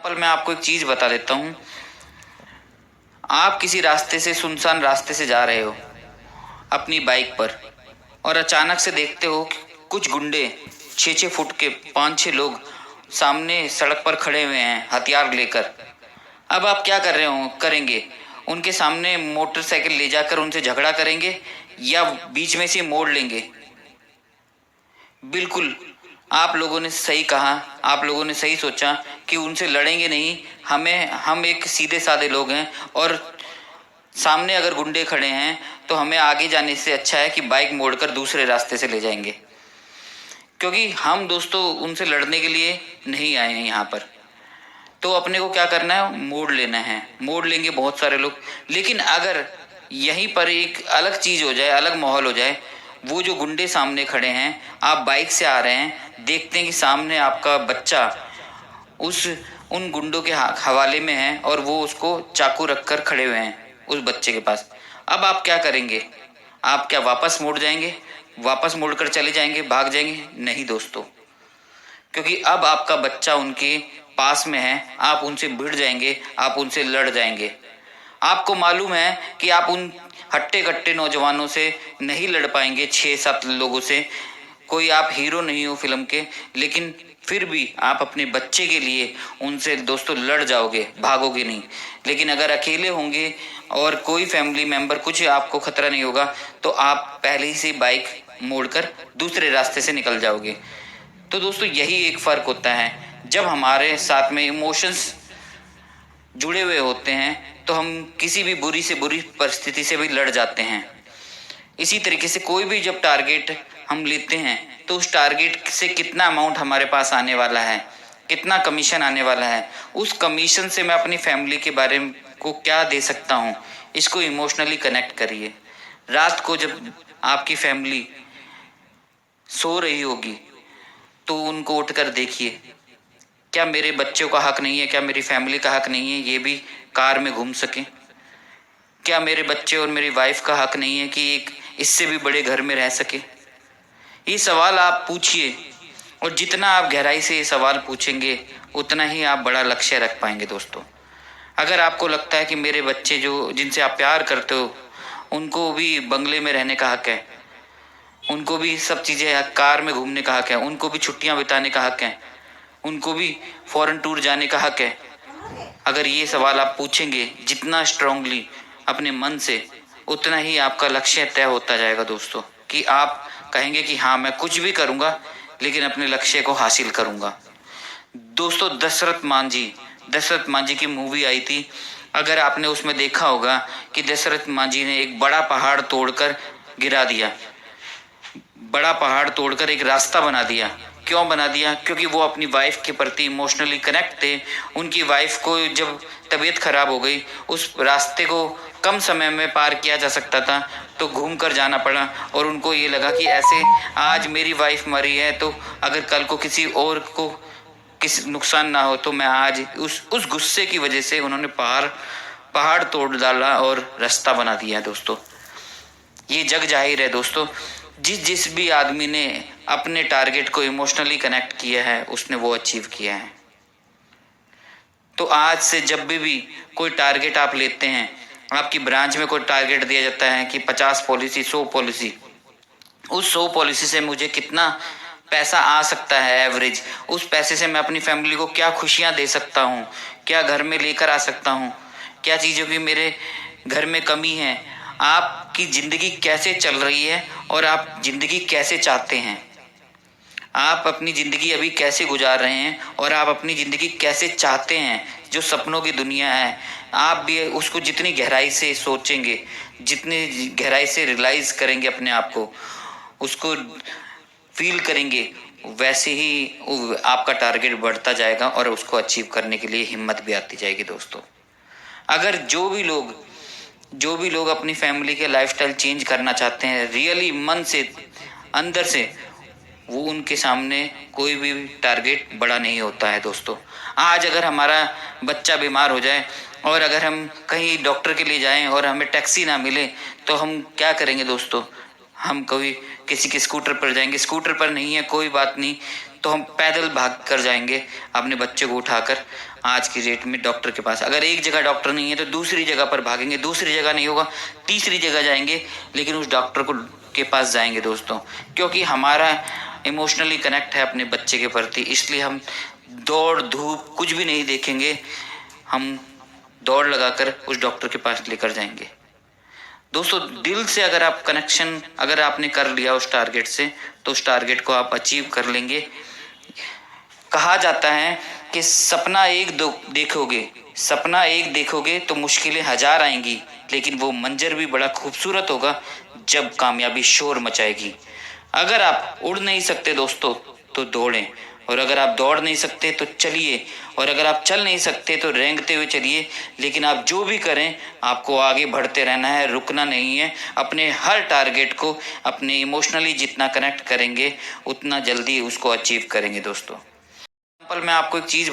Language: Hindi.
पल मैं आपको एक चीज़ बता देता हूँ। आप किसी रास्ते से, सुनसान रास्ते से जा रहे हो अपनी बाइक पर, और अचानक से देखते हो कि कुछ गुंडे 6-6 फुट के 5-6 लोग सामने सड़क पर खड़े हुए हैं हथियार लेकर। अब आप क्या कर रहे हो करेंगे? उनके सामने मोटरसाइकिल ले जाकर उनसे झगड़ा करेंगे या बीच में से मोड़ लेंगे? बिल्कुल, आप लोगों ने सही कहा, आप लोगों ने सही सोचा कि उनसे लड़ेंगे नहीं। हम एक सीधे साधे लोग हैं, और सामने अगर गुंडे खड़े हैं तो हमें आगे जाने से अच्छा है कि बाइक मोड़कर दूसरे रास्ते से ले जाएंगे, क्योंकि हम दोस्तों उनसे लड़ने के लिए नहीं आए हैं यहाँ पर। तो अपने को क्या करना है? मोड़ लेना है। मोड़ लेंगे बहुत सारे लोग। लेकिन अगर यहीं पर एक अलग चीज़ हो जाए, अलग माहौल हो जाए, वो जो गुंडे सामने खड़े हैं, आप बाइक से आ रहे हैं, देखते हैं कि सामने आपका बच्चा उस उन गुंडों के हवाले में है और वो उसको चाकू रख कर खड़े हुए हैं उस बच्चे के पास। अब आप क्या करेंगे? आप क्या वापस मुड़ जाएंगे? वापस मुड़कर चले जाएंगे, भाग जाएंगे? नहीं दोस्तों, क्योंकि अब आपका बच्चा उनके पास में है। आप उनसे भिड़ जाएंगे, आप उनसे लड़ जाएंगे। आपको मालूम है कि आप उन हट्टे कट्टे नौजवानों से नहीं लड़ पाएंगे, 6-7 लोगों से। कोई आप हीरो नहीं हो फिल्म के, लेकिन फिर भी आप अपने बच्चे के लिए उनसे दोस्तों लड़ जाओगे, भागोगे नहीं। लेकिन अगर अकेले होंगे और कोई फैमिली मेंबर, कुछ आपको खतरा नहीं होगा, तो आप पहले ही से बाइक मोड़कर दूसरे रास्ते से निकल जाओगे। तो दोस्तों यही एक फ़र्क होता है। जब हमारे साथ में इमोशंस जुड़े हुए होते हैं तो हम किसी भी बुरी से बुरी परिस्थिति से भी लड़ जाते हैं। इसी तरीके से कोई भी जब टारगेट हम लेते हैं तो उस टारगेट से कितना अमाउंट हमारे पास आने वाला है, कितना कमीशन आने वाला है, उस कमीशन से मैं अपनी फैमिली के बारे में को क्या दे सकता हूँ, इसको इमोशनली कनेक्ट करिए। रात को जब आपकी फैमिली सो रही होगी तो उनको उठकर देखिए। क्या मेरे बच्चों का हक नहीं है, क्या मेरी फैमिली का हक नहीं है ये भी कार में घूम सकें? क्या मेरे बच्चे और मेरी वाइफ का हक नहीं है कि एक इससे भी बड़े घर में रह सके? ये सवाल आप पूछिए, और जितना आप गहराई से ये सवाल पूछेंगे उतना ही आप बड़ा लक्ष्य रख पाएंगे दोस्तों। अगर आपको लगता है कि मेरे बच्चे जो जिनसे आप प्यार करते हो उनको भी बंगले में रहने का हक है, उनको भी सब चीज़ें, कार में घूमने का हक है, उनको भी छुट्टियां बिताने का हक है, उनको भी फॉरेन टूर जाने का हक है, अगर ये सवाल आप पूछेंगे जितना स्ट्रांगली अपने मन से, उतना ही आपका लक्ष्य तय होता जाएगा दोस्तों। कि आप कहेंगे कि हाँ मैं कुछ भी करूँगा लेकिन अपने लक्ष्य को हासिल करूँगा। दोस्तों दशरथ मांझी की मूवी आई थी। अगर आपने उसमें देखा होगा कि दशरथ मांझी ने एक बड़ा पहाड़ तोड़कर गिरा दिया, बड़ा पहाड़ तोड़कर एक रास्ता बना दिया। क्यों बना दिया? क्योंकि वो अपनी वाइफ के प्रति इमोशनली कनेक्ट थे। उनकी वाइफ को जब तबीयत खराब हो गई, उस रास्ते को कम समय में पार किया जा सकता था तो घूम कर जाना पड़ा, और उनको ये लगा कि ऐसे आज मेरी वाइफ मरी है तो अगर कल को किसी और को किसी नुकसान ना हो, तो मैं आज उस गुस्से की वजह से उन्होंने पहाड़ तोड़ डाला और रास्ता बना दिया दोस्तों। ये जग जाहिर है दोस्तों, जिस भी आदमी ने अपने टारगेट को इमोशनली कनेक्ट किया है उसने वो अचीव किया है। तो आज से जब भी कोई टारगेट आप लेते हैं, आपकी ब्रांच में कोई टारगेट दिया जाता है कि 50 पॉलिसी, 100 पॉलिसी, उस 100 पॉलिसी से मुझे कितना पैसा आ सकता है एवरेज, उस पैसे से मैं अपनी फैमिली को क्या खुशियां दे सकता हूँ, क्या घर में लेकर आ सकता हूँ, क्या चीज़ों की मेरे घर में कमी है, आपकी ज़िंदगी कैसे चल रही है और आप ज़िंदगी कैसे चाहते हैं, आप अपनी ज़िंदगी अभी कैसे गुजार रहे हैं और आप अपनी ज़िंदगी कैसे चाहते हैं, जो सपनों की दुनिया है, आप भी उसको जितनी गहराई से सोचेंगे, जितनी गहराई से रियलाइज़ करेंगे अपने आप को, उसको फील करेंगे, वैसे ही आपका टारगेट बढ़ता जाएगा और उसको अचीव करने के लिए हिम्मत भी आती जाएगी दोस्तों। अगर जो भी लोग अपनी फैमिली के लाइफस्टाइल चेंज करना चाहते हैं रियली मन से, अंदर से, वो उनके सामने कोई भी टारगेट बड़ा नहीं होता है दोस्तों। आज अगर हमारा बच्चा बीमार हो जाए और अगर हम कहीं डॉक्टर के लिए जाएं और हमें टैक्सी ना मिले तो हम क्या करेंगे दोस्तों? हम कभी किसी के स्कूटर पर जाएंगे, स्कूटर पर नहीं है कोई बात नहीं, तो हम पैदल भाग कर जाएंगे अपने बच्चे को उठाकर, आज की डेट में डॉक्टर के पास। अगर एक जगह डॉक्टर नहीं है तो दूसरी जगह पर भागेंगे, दूसरी जगह नहीं होगा तीसरी जगह जाएंगे, लेकिन उस डॉक्टर को के पास जाएंगे दोस्तों, क्योंकि हमारा इमोशनली कनेक्ट है अपने बच्चे के प्रति। इसलिए हम दौड़ धूप कुछ भी नहीं देखेंगे, हम दौड़ लगाकर उस डॉक्टर के पास लेकर जाएंगे। दोस्तों दिल से अगर आप कनेक्शन अगर आपने कर लिया उस टारगेट से, तो उस टारगेट को आप अचीव कर लेंगे। कहा जाता है कि सपना एक देखोगे तो मुश्किलें हजार आएंगी, लेकिन वो मंजर भी बड़ा खूबसूरत होगा जब कामयाबी शोर मचाएगी। अगर आप उड़ नहीं सकते दोस्तों तो दौड़ें, और अगर आप दौड़ नहीं सकते तो चलिए, और अगर आप चल नहीं सकते तो रेंगते हुए चलिए। लेकिन आप जो भी करें आपको आगे बढ़ते रहना है, रुकना नहीं है। अपने हर टारगेट को अपने इमोशनली जितना कनेक्ट करेंगे उतना जल्दी उसको अचीव करेंगे दोस्तों। एग्जाम्पल मैं आपको एक चीज़